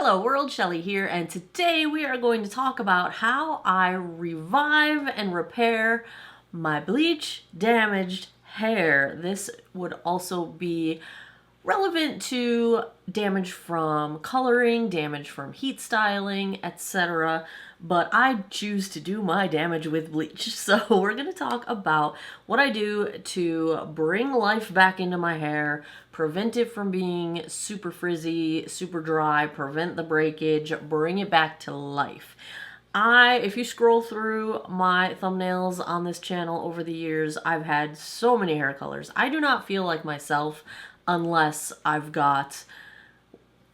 Hello world, Shelly here, and today we are going to talk about how I revive and repair my bleach damaged hair. This would also be relevant to damage from coloring, damage from heat styling, etc. But I choose to do my damage with bleach. So we're going to talk about what I do to bring life back into my hair, prevent it from being super frizzy, super dry, prevent the breakage, bring it back to life. If you scroll through my thumbnails on this channel over the years, I've had so many hair colors. I do not feel like myself unless I've got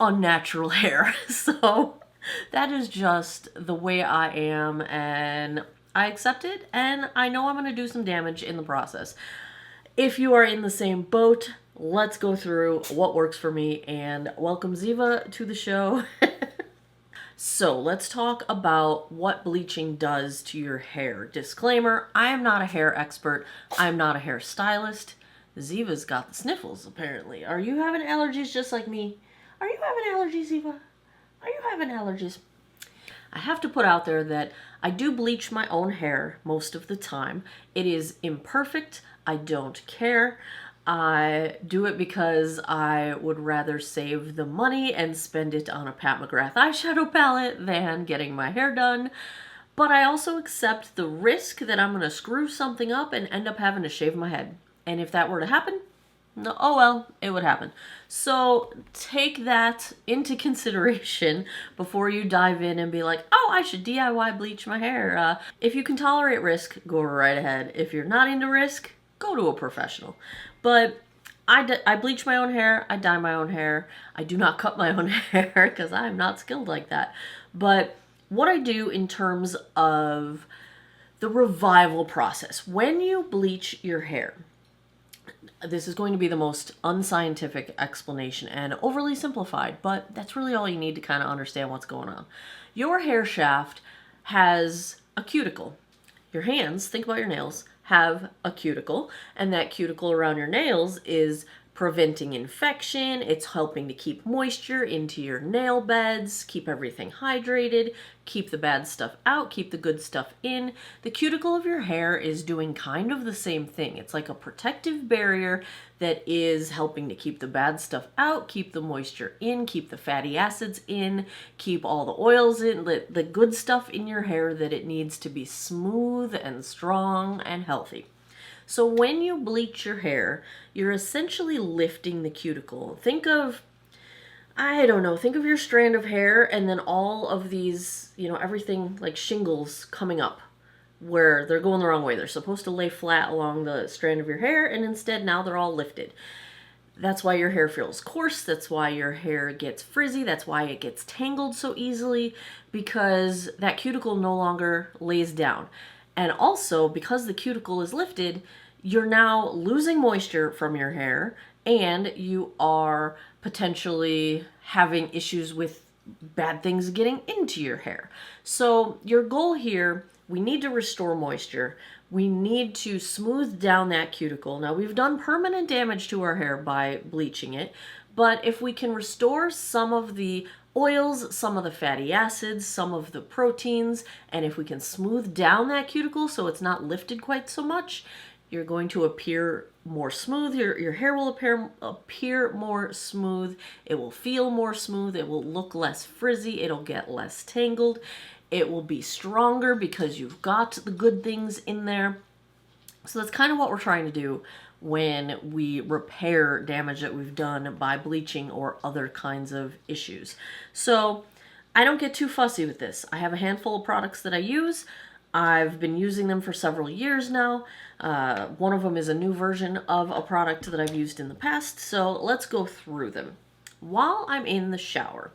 unnatural hair. So that is just the way I am, and I accept it, and I know I'm going to do some damage in the process. If you are in the same boat, let's go through what works for me, and welcome Ziva to the show. So let's talk about what bleaching does to your hair. Disclaimer, I am not a hair expert. I'm not a hair stylist. Ziva's got the sniffles, apparently. Are you having allergies just like me? Are you having allergies, Ziva? Are you having allergies? I have to put out there that I do bleach my own hair most of the time. It is imperfect. I don't care. I do it because I would rather save the money and spend it on a Pat McGrath eyeshadow palette than getting my hair done. But I also accept the risk that I'm going to screw something up and end up having to shave my head. And if that were to happen, no, oh well, it would happen. So take that into consideration before you dive in and be like, oh, I should DIY bleach my hair. If you can tolerate risk, go right ahead. If you're not into risk, go to a professional. But I bleach my own hair. I dye my own hair. I do not cut my own hair because I'm not skilled like that. But what I do in terms of the revival process, when you bleach your hair, this is going to be the most unscientific explanation and overly simplified, but that's really all you need to kind of understand what's going on. Your hair shaft has a cuticle. Your hands, think about your nails, have a cuticle, and that cuticle around your nails is preventing infection. It's helping to keep moisture into your nail beds, keep everything hydrated, keep the bad stuff out, keep the good stuff in. The cuticle of your hair is doing kind of the same thing. It's like a protective barrier that is helping to keep the bad stuff out, keep the moisture in, keep the fatty acids in, keep all the oils in, the good stuff in your hair that it needs to be smooth and strong and healthy. So when you bleach your hair, you're essentially lifting the cuticle. Think of, I don't know, think of your strand of hair and then all of these, everything like shingles coming up where they're going the wrong way. They're supposed to lay flat along the strand of your hair, and instead now they're all lifted. That's why your hair feels coarse. That's why your hair gets frizzy. That's why it gets tangled so easily, because that cuticle no longer lays down. And also, because the cuticle is lifted, you're now losing moisture from your hair, and you are potentially having issues with bad things getting into your hair. So your goal here, we need to restore moisture. We need to smooth down that cuticle. Now, we've done permanent damage to our hair by bleaching it, but if we can restore some of the oils, some of the fatty acids, some of the proteins, and if we can smooth down that cuticle so it's not lifted quite so much, you're going to appear more smooth. Your hair will appear more smooth. It will feel more smooth. It will look less frizzy. It'll get less tangled. It will be stronger because you've got the good things in there. So that's kind of what we're trying to do when we repair damage that we've done by bleaching or other kinds of issues. So I don't get too fussy with this. I have a handful of products that I use. I've been using them for several years now. One of them is a new version of a product that I've used in the past, so let's go through them. While I'm in the shower,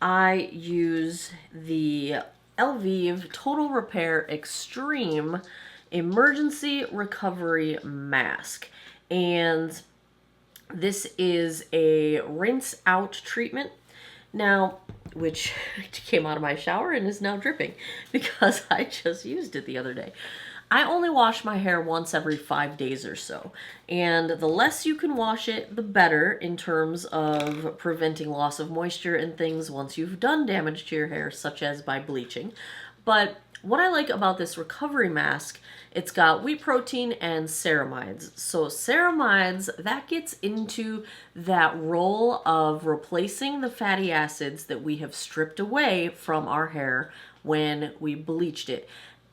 I use the Elvive Total Repair Extreme Emergency Recovery Mask. And this is a rinse out treatment. Now, which came out of my shower and is now dripping because I just used it the other day. I only wash my hair once every 5 days or so. And the less you can wash it, the better in terms of preventing loss of moisture and things once you've done damage to your hair, such as by bleaching. But what I like about this recovery mask, it's got wheat protein and ceramides. So ceramides, that gets into that role of replacing the fatty acids that we have stripped away from our hair when we bleached it.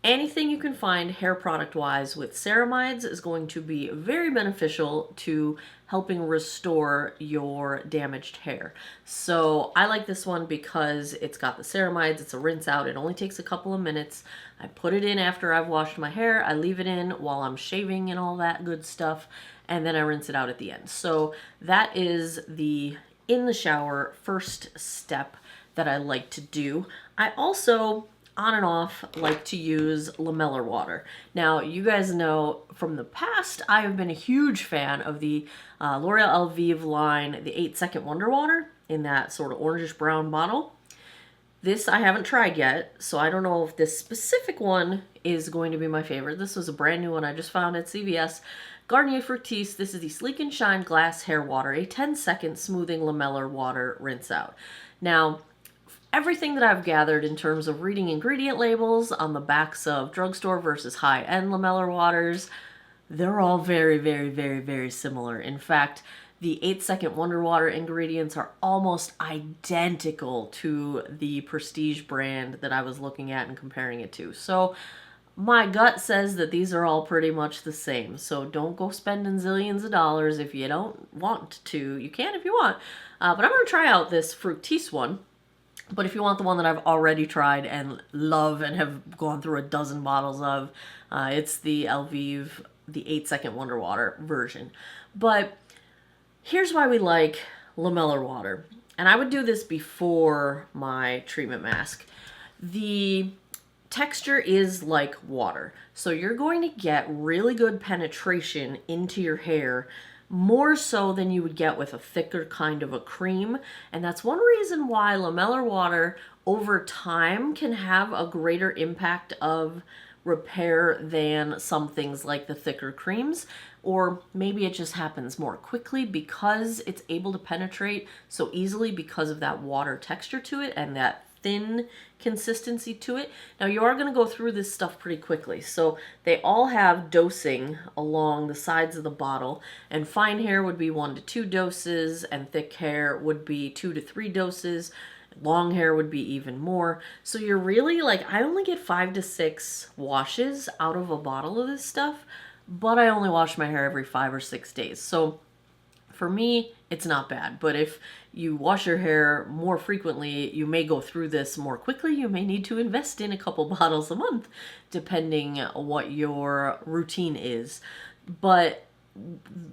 Anything you can find hair product wise with ceramides is going to be very beneficial to helping restore your damaged hair. So I like this one because it's got the ceramides. It's a rinse out. It only takes a couple of minutes. I put it in after I've washed my hair. I leave it in while I'm shaving and all that good stuff. And then I rinse it out at the end. So that is the in the shower first step that I like to do. I also on and off like to use Lamellar water. Now, you guys know from the past, I have been a huge fan of the L'Oreal Elvive line, the 8-second Wonder Water in that sort of orangish brown bottle. This I haven't tried yet, so I don't know if this specific one is going to be my favorite. This was a brand new one I just found at CVS. Garnier Fructis. This is the Sleek and Shine Glass Hair Water, a 10-second smoothing Lamellar water rinse out. Now, everything that I've gathered in terms of reading ingredient labels on the backs of drugstore versus high-end Lamellar waters, they're all very, very, very, very similar. In fact, the 8-second Wonder Water ingredients are almost identical to the Prestige brand that I was looking at and comparing it to. So my gut says that these are all pretty much the same. So don't go spending zillions of dollars if you don't want to. You can if you want. But I'm going to try out this Fructis one. But if you want the one that I've already tried and love and have gone through a dozen bottles of, it's the Elvive, the 8-second Wonder Water version. But here's why we like Lamellar water. And I would do this before my treatment mask. The texture is like water. So you're going to get really good penetration into your hair, more so than you would get with a thicker kind of a cream. And that's one reason why Lamellar water over time can have a greater impact of repair than some things like the thicker creams. Or maybe it just happens more quickly because it's able to penetrate so easily because of that water texture to it and that thin consistency to it. Now you are going to go through this stuff pretty quickly. So they all have dosing along the sides of the bottle, and fine hair would be 1 to 2 doses and thick hair would be 2 to 3 doses. Long hair would be even more. So you're really like, I only get 5 to 6 washes out of a bottle of this stuff, but I only wash my hair every 5 or 6 days. So for me, it's not bad. But if you wash your hair more frequently, you may go through this more quickly. You may need to invest in a couple bottles a month, depending what your routine is. But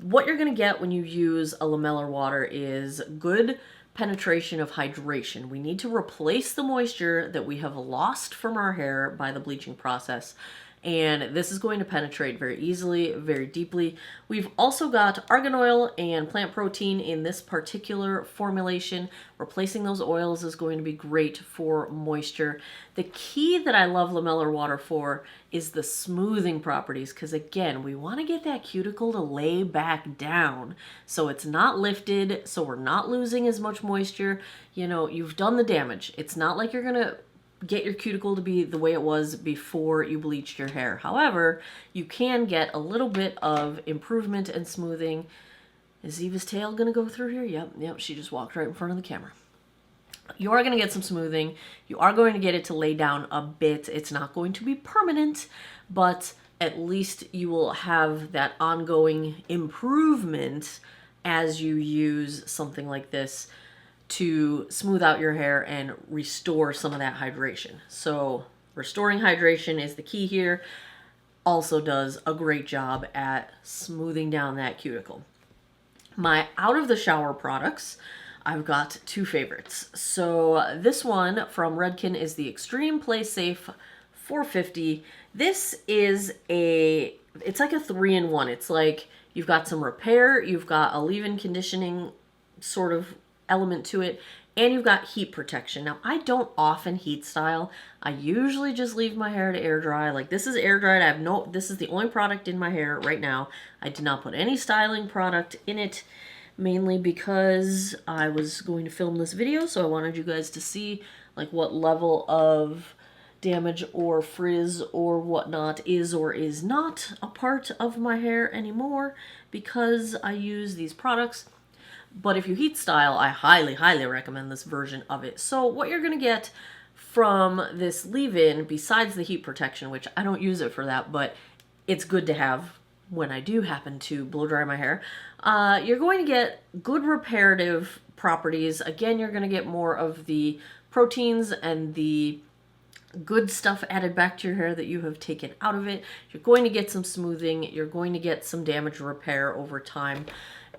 what you're going to get when you use a Lamellar water is good penetration of hydration. We need to replace the moisture that we have lost from our hair by the bleaching process. And this is going to penetrate very easily, very deeply. We've also got argan oil and plant protein in this particular formulation. Replacing those oils is going to be great for moisture. The key that I love Lamellar water for is the smoothing properties, because again, we want to get that cuticle to lay back down so it's not lifted, so we're not losing as much moisture. You know, you've done the damage. It's not like you're going to get your cuticle to be the way it was before you bleached your hair. However, you can get a little bit of improvement and smoothing. Is Ziva's tail going to go through here? Yep, she just walked right in front of the camera. You are going to get some smoothing. You are going to get it to lay down a bit. It's not going to be permanent, but at least you will have that ongoing improvement as you use something like this to smooth out your hair and restore some of that hydration. So restoring hydration is the key here. Also does a great job at smoothing down that cuticle. My out of the shower products, I've got 2 favorites. So this one from Redken is the Extreme Play Safe 450. This is it's like a 3-in-1. It's like you've got some repair, you've got a leave-in conditioning sort of element to it. And you've got heat protection. Now, I don't often heat style. I usually just leave my hair to air dry. Like, this is air dried. This is the only product in my hair right now. I did not put any styling product in it, mainly because I was going to film this video, so I wanted you guys to see like what level of damage or frizz or whatnot is or is not a part of my hair anymore because I use these products. But if you heat style, I highly, highly recommend this version of it. So what you're going to get from this leave-in, besides the heat protection, which I don't use it for that, but it's good to have when I do happen to blow dry my hair, you're going to get good reparative properties. Again, you're going to get more of the proteins and the good stuff added back to your hair that you have taken out of it. You're going to get some smoothing. You're going to get some damage repair over time.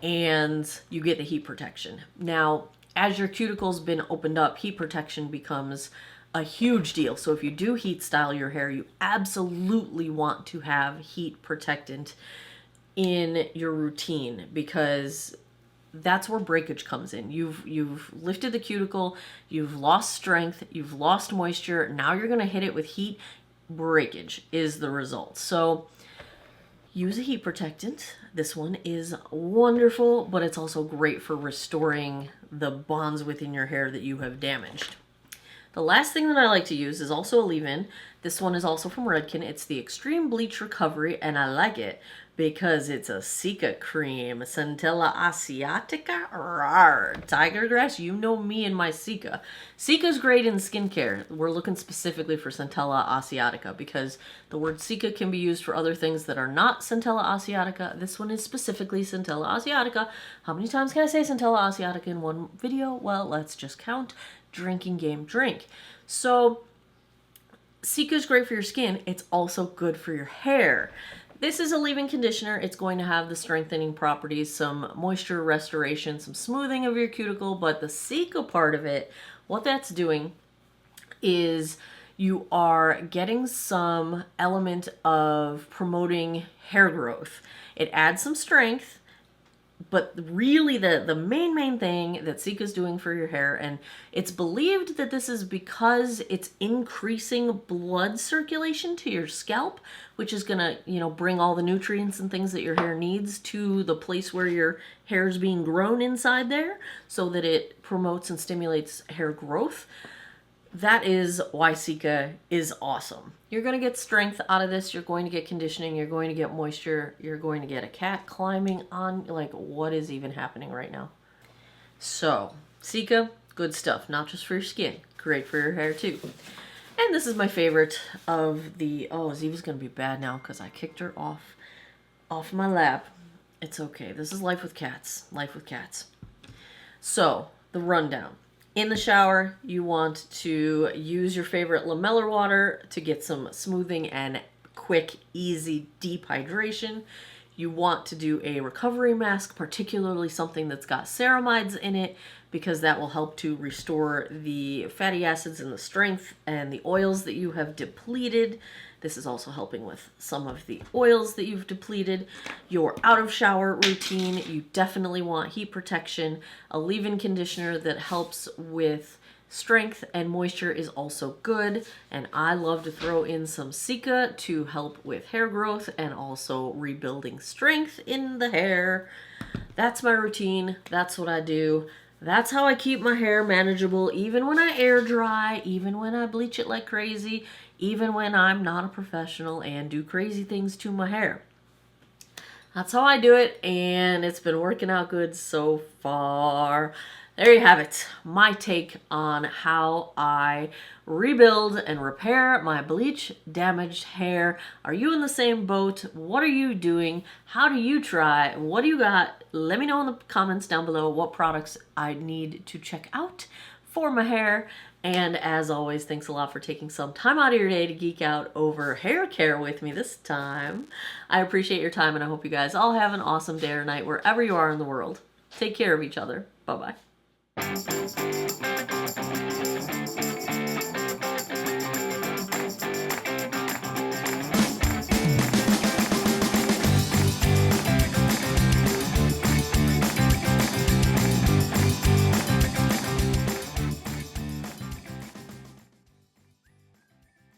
And you get the heat protection. Now, as your cuticle's been opened up, heat protection becomes a huge deal. So if you do heat style your hair, you absolutely want to have heat protectant in your routine because that's where breakage comes in. You've lifted the cuticle, you've lost strength, you've lost moisture. Now you're going to hit it with heat. Breakage is the result. So use a heat protectant. This one is wonderful, but it's also great for restoring the bonds within your hair that you have damaged. The last thing that I like to use is also a leave-in. This one is also from Redken. It's the Extreme Bleach Recovery, and I like it because it's a cica cream. Centella asiatica. Rawr. Tiger grass, you know me and my cica. Cica's great in skincare. We're looking specifically for Centella asiatica because the word cica can be used for other things that are not Centella asiatica. This one is specifically Centella asiatica. How many times can I say Centella asiatica in one video? Well, let's just count. Drinking game drink. So cica is great for your skin. It's also good for your hair. This is a leave-in conditioner. It's going to have the strengthening properties, some moisture restoration, some smoothing of your cuticle, but the cica part of it, what that's doing is you are getting some element of promoting hair growth. It adds some strength, but really the main thing that cica is doing for your hair, and it's believed that this is because it's increasing blood circulation to your scalp, which is gonna, bring all the nutrients and things that your hair needs to the place where your hair is being grown inside there, so that it promotes and stimulates hair growth. That is why cica is awesome. You're going to get strength out of this. You're going to get conditioning. You're going to get moisture. You're going to get a cat climbing on. Like, what is even happening right now? So, cica, good stuff. Not just for your skin. Great for your hair, too. And this is my favorite of the... Oh, Ziva's going to be bad now because I kicked her off my lap. It's okay. This is life with cats. Life with cats. So, the rundown. In the shower, you want to use your favorite Lamellar water to get some smoothing and quick, easy deep hydration. You want to do a recovery mask, particularly something that's got ceramides in it, because that will help to restore the fatty acids and the strength and the oils that you have depleted. This is also helping with some of the oils that you've depleted. Your out of shower routine, you definitely want heat protection. A leave-in conditioner that helps with strength and moisture is also good. And I love to throw in some cica to help with hair growth and also rebuilding strength in the hair. That's my routine. That's what I do. That's how I keep my hair manageable, even when I air dry, even when I bleach it like crazy, even when I'm not a professional and do crazy things to my hair. That's how I do it, and it's been working out good so far. There you have it, my take on how I rebuild and repair my bleach damaged hair. Are you in the same boat? What are you doing? How do you try? What do you got? Let me know in the comments down below what products I need to check out for my hair. And as always, thanks a lot for taking some time out of your day to geek out over hair care with me this time. I appreciate your time, and I hope you guys all have an awesome day or night wherever you are in the world. Take care of each other. Bye-bye.